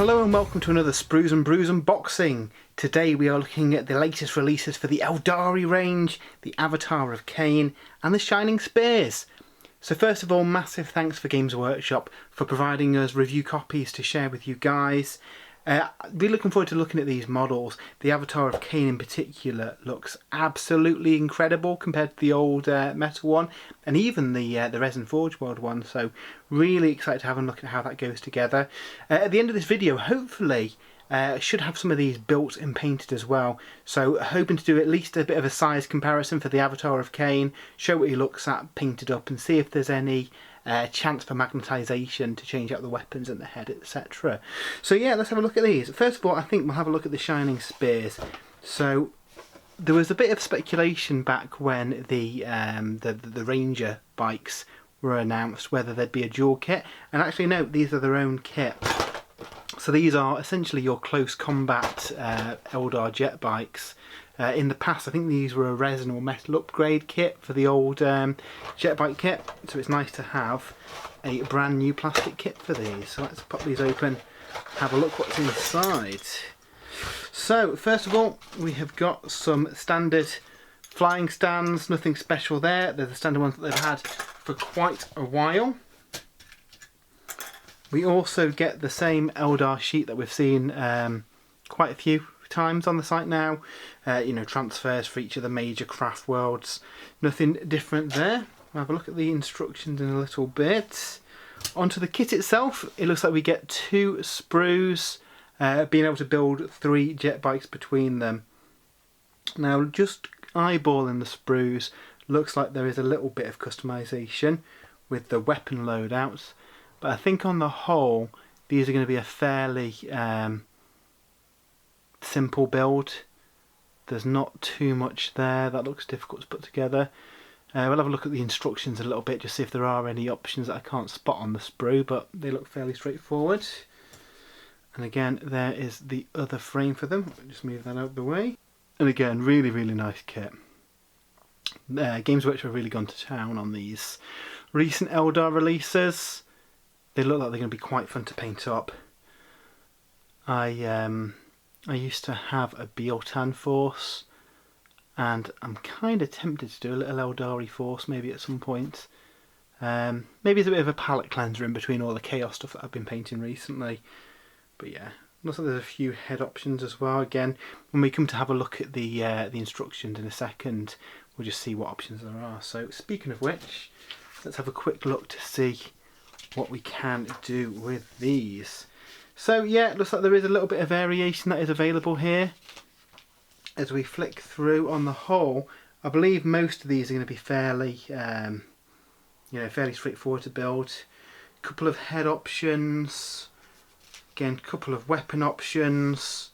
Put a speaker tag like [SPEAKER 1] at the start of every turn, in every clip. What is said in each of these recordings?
[SPEAKER 1] Hello and welcome to another Sprues and Brews unboxing. Today we are looking at the latest releases for the Aeldari range, the Avatar of Khaine and the Shining Spears. So first of all, massive thanks for Games Workshop for providing us review copies to share with you guys. Really looking forward to looking at these models. The Avatar of Khaine in particular looks absolutely incredible compared to the old metal one, and even the resin forge world one. So really excited to have a look at how that goes together. At the end of this video, hopefully I should have some of these built and painted as well. So hoping to do at least a bit of a size comparison for the Avatar of Khaine, show what he looks at painted up, and see if there's any chance for magnetisation to change out the weapons and the head, etc. So yeah, let's have a look at these. First of all, I think we'll have a look at the Shining Spears. So there was a bit of speculation back when the Ranger bikes were announced whether there'd be a dual kit, and actually no, these are their own kit. So these are essentially your close combat Eldar jet bikes. In the past, I think these were a resin or metal upgrade kit for the old jet bike kit. So it's nice to have a brand new plastic kit for these. So let's pop these open, have a look what's inside. So first of all, we have got some standard flying stands, nothing special there. They're the standard ones that they've had for quite a while. We also get the same Eldar sheet that we've seen quite a few times on the site now. You know, transfers for each of the major craft worlds. Nothing different there. We'll have a look at the instructions in a little bit. Onto the kit itself, it looks like we get 2 sprues, being able to build 3 jet bikes between them. Now, just eyeballing the sprues, looks like there is a little bit of customization with the weapon loadouts. But I think on the whole, these are going to be a fairly simple build. There's not too much there that looks difficult to put together. We'll have a look at the instructions a little bit, just see if there are any options that I can't spot on the sprue, but they look fairly straightforward. And again, there is the other frame for them. I'll just move that out of the way. And again, really, really nice kit. Games Workshop have really gone to town on these recent Eldar releases. They look like they're going to be quite fun to paint up. I used to have a Beotan force, and I'm kind of tempted to do a little Aeldari force maybe at some point. Maybe it's a bit of a palette cleanser in between all the chaos stuff that I've been painting recently. But yeah, looks like there's a few head options as well. Again, when we come to have a look at the instructions in a second, we'll just see what options there are. So speaking of which, let's have a quick look to see what we can do with these. So yeah, it looks like there is a little bit of variation that is available here. As we flick through, on the whole, I believe most of these are going to be fairly, fairly straightforward to build. A couple of head options, again, a couple of weapon options.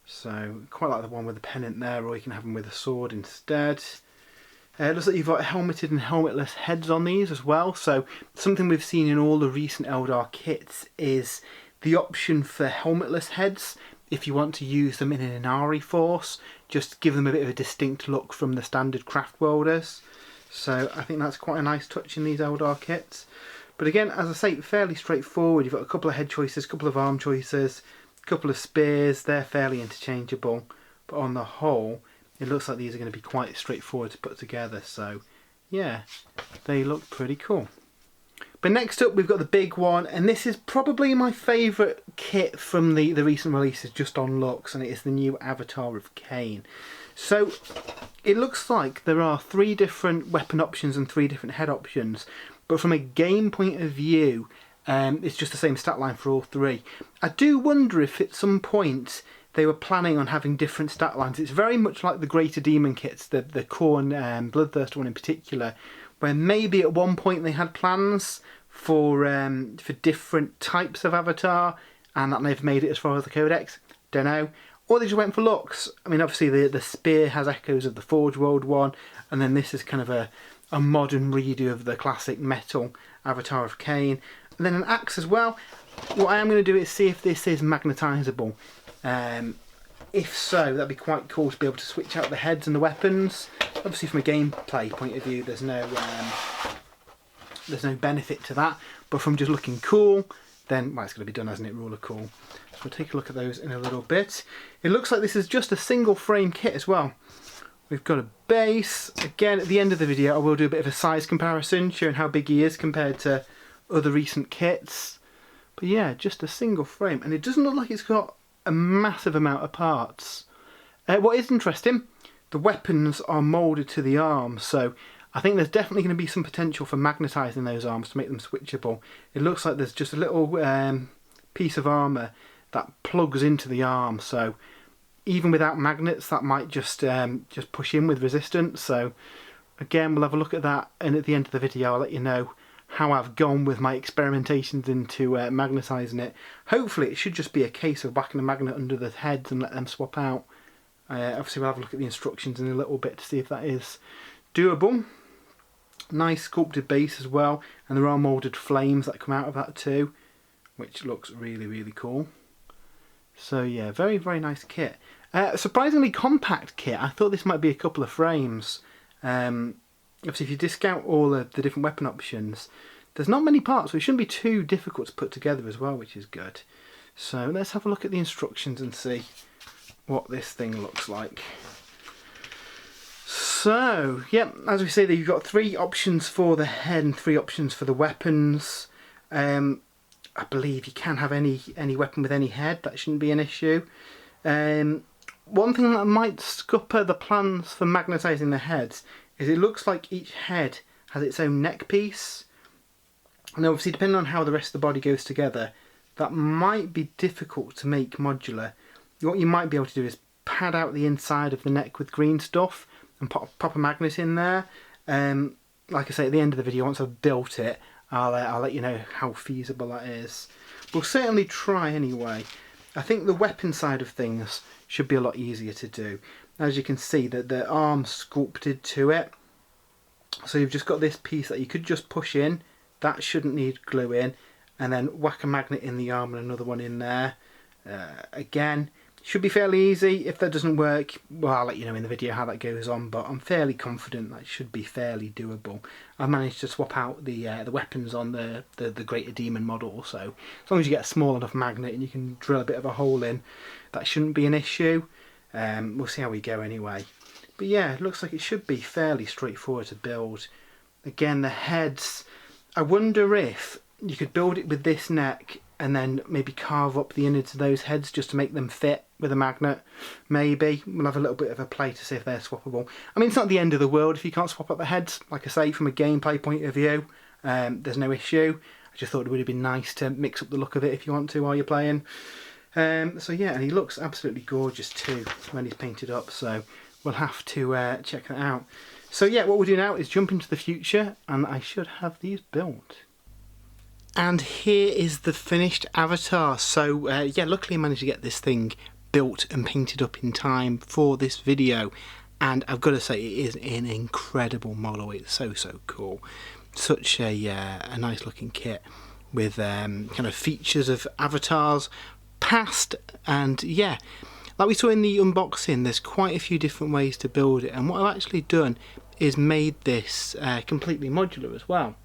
[SPEAKER 1] So quite like the one with the pennant there, or you can have them with a sword instead. It looks like you've got helmeted and helmetless heads on these as well. So something we've seen in all the recent Eldar kits is the option for helmetless heads if you want to use them in an Inari force, just to give them a bit of a distinct look from the standard craft worlders. So I think that's quite a nice touch in these Eldar kits. But again, as I say, fairly straightforward. You've got a couple of head choices, a couple of arm choices, a couple of spears. They're fairly interchangeable, but on the whole, it looks like these are going to be quite straightforward to put together. So yeah, they look pretty cool. But next up, we've got the big one, and this is probably my favourite kit from the recent releases just on looks, and it is the new Avatar of Khaine. So it looks like there are 3 different weapon options and 3 different head options, but from a game point of view, it's just the same stat line for all 3. I do wonder if at some point they were planning on having different stat lines. It's very much like the Greater Demon kits, the Khorne Bloodthirster one in particular, where maybe at one point they had plans for different types of avatar, and that they've made it as far as the codex. Don't know. Or they just went for looks. I mean, obviously the spear has echoes of the Forge World one, and then this is kind of a modern redo of the classic metal Avatar of Khaine. And then an axe as well. What I am going to do is see if this is magnetisable. If so, that'd be quite cool to be able to switch out the heads and the weapons. Obviously from a gameplay point of view, there's no benefit to that, but from just looking cool, then, well, it's going to be done, hasn't it? Ruler cool. So we'll take a look at those in a little bit. It looks like this is just a single frame kit as well. We've got a base. Again, at the end of the video I will do a bit of a size comparison, showing how big he is compared to other recent kits. But yeah, just a single frame, and it doesn't look like it's got a massive amount of parts. What is interesting, the weapons are moulded to the arms, so I think there's definitely going to be some potential for magnetising those arms to make them switchable. It looks like there's just a little piece of armour that plugs into the arm, so even without magnets that might just push in with resistance. So again, we'll have a look at that, and at the end of the video I'll let you know how I've gone with my experimentations into magnetising it. Hopefully it should just be a case of whacking a magnet under the heads and let them swap out. Obviously we'll have a look at the instructions in a little bit to see if that is doable. Nice sculpted base as well, and there are moulded flames that come out of that too, which looks really, really cool. So yeah, very, very nice kit. Surprisingly compact kit. I thought this might be a couple of frames. Obviously if you discount all of the different weapon options, there's not many parts, so it shouldn't be too difficult to put together as well, which is good. So let's have a look at the instructions and see what this thing looks like. So, yep, as we say, you've got 3 options for the head and 3 options for the weapons. I believe you can have any weapon with any head, that shouldn't be an issue. One thing that might scupper the plans for magnetising the heads is it looks like each head has its own neck piece. And obviously depending on how the rest of the body goes together, that might be difficult to make modular. What you might be able to do is pad out the inside of the neck with green stuff and pop a magnet in there. Like I say, at the end of the video, once I've built it, I'll let you know how feasible that is. We'll certainly try anyway. I think the weapon side of things should be a lot easier to do. As you can see, that the arm's sculpted to it. So you've just got this piece that you could just push in. That shouldn't need glue in. And then whack a magnet in the arm and another one in there. Again, should be fairly easy. If that doesn't work, well, I'll let you know in the video how that goes on, but I'm fairly confident that should be fairly doable. I've managed to swap out the weapons on the Greater Demon model, so as long as you get a small enough magnet and you can drill a bit of a hole in, that shouldn't be an issue. We'll see how we go anyway. But yeah, it looks like it should be fairly straightforward to build. Again, the heads, I wonder if you could build it with this neck and then maybe carve up the innards of those heads just to make them fit with a magnet. Maybe. We'll have a little bit of a play to see if they're swappable. I mean, it's not the end of the world if you can't swap up the heads. Like I say, from a gameplay point of view, there's no issue. I just thought it would have been nice to mix up the look of it if you want to while you're playing. So yeah, and he looks absolutely gorgeous too when he's painted up, so we'll have to check that out. So yeah, what we'll do now is jump into the future, and I should have these built. And here is the finished avatar. So yeah, luckily I managed to get this thing built and painted up in time for this video, and I've got to say it is an incredible model. It's so cool. Such a nice looking kit with kind of features of avatars past, and yeah, like we saw in the unboxing, there's quite a few different ways to build it, and what I've actually done is made this completely modular as well.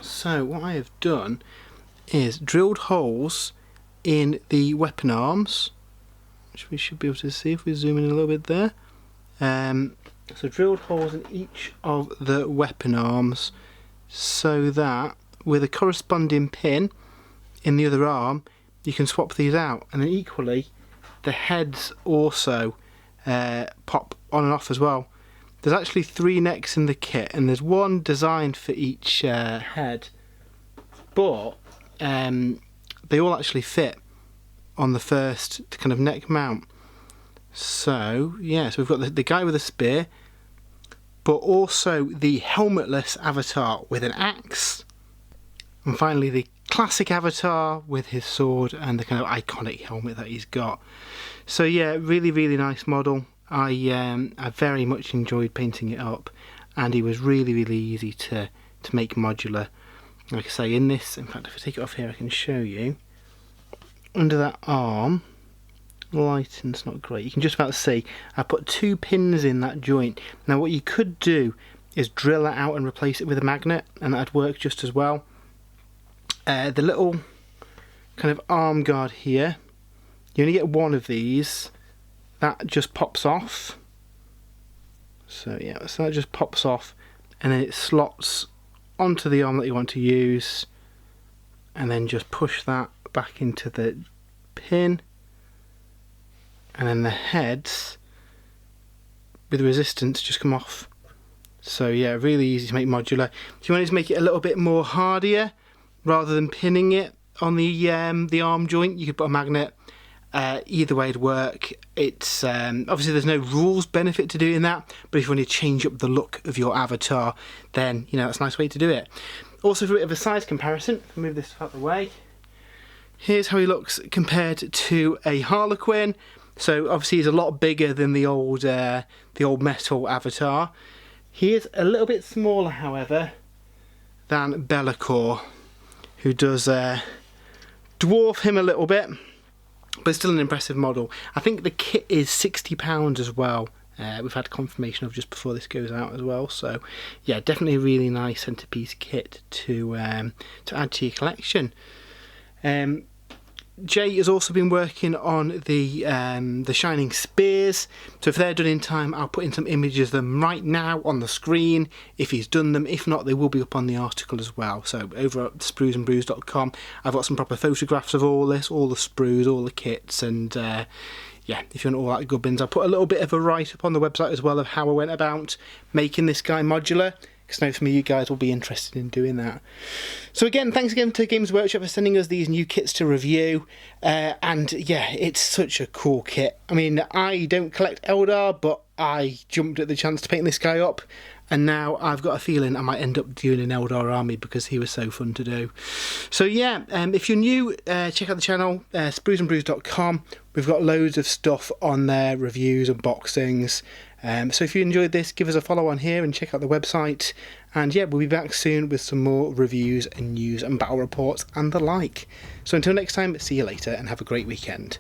[SPEAKER 1] So what I have done is drilled holes in the weapon arms, which we should be able to see if we zoom in a little bit there. So drilled holes in each of the weapon arms so that with a corresponding pin in the other arm you can swap these out, and then equally the heads also pop on and off as well. There's actually 3 necks in the kit, and there's one designed for each head, but they all actually fit on the first kind of neck mount. So yeah, so we've got the guy with a spear, but also the helmetless avatar with an axe, and finally the classic avatar with his sword and the kind of iconic helmet that he's got. So yeah, really nice model. I very much enjoyed painting it up, and it was really easy to make modular. Like I say, in this, in fact if I take it off here I can show you, under that arm, lighting's not great, you can just about see, I put 2 pins in that joint. Now what you could do is drill that out and replace it with a magnet, and that'd work just as well. The little kind of arm guard here. You only get one of these. That just pops off. So yeah, so that just pops off, and then it slots onto the arm that you want to use, and then just push that back into the pin, and then the heads with resistance just come off. So yeah, really easy to make modular. If you wanted to make it a little bit more hardier, rather than pinning it on the arm joint, you could put a magnet. Either way it'd work. It's obviously there's no rules benefit to doing that, but if you want to change up the look of your avatar, then you know that's a nice way to do it. Also, for a bit of a size comparison, I'll move this out of the way. Here's how he looks compared to a Harlequin. So obviously he's a lot bigger than the old metal avatar. He is a little bit smaller, however, than Be'lakor, who does dwarf him a little bit, but still an impressive model. I think the kit is £60 as well. We've had confirmation of just before this goes out as well. So yeah, definitely a really nice centerpiece kit to add to your collection. Jay has also been working on the Shining Spears, so if they're done in time, I'll put in some images of them right now on the screen if he's done them. If not, they will be up on the article as well. So over at spruesandbrews.com, I've got some proper photographs of all this, all the sprues, all the kits, and yeah, if you want all that gubbins, I'll put a little bit of a write-up on the website as well of how I went about making this guy modular, because I know some of you guys will be interested in doing that. So again, thanks again to Games Workshop for sending us these new kits to review. And yeah, it's such a cool kit. I mean, I don't collect Eldar, but I jumped at the chance to paint this guy up, and now I've got a feeling I might end up doing an Eldar army because he was so fun to do. So yeah, if you're new, check out the channel, spruesandbrews.com. We've got loads of stuff on there, reviews, unboxings. So if you enjoyed this, give us a follow on here and check out the website. And yeah, we'll be back soon with some more reviews and news and battle reports and the like. So until next time, see you later and have a great weekend.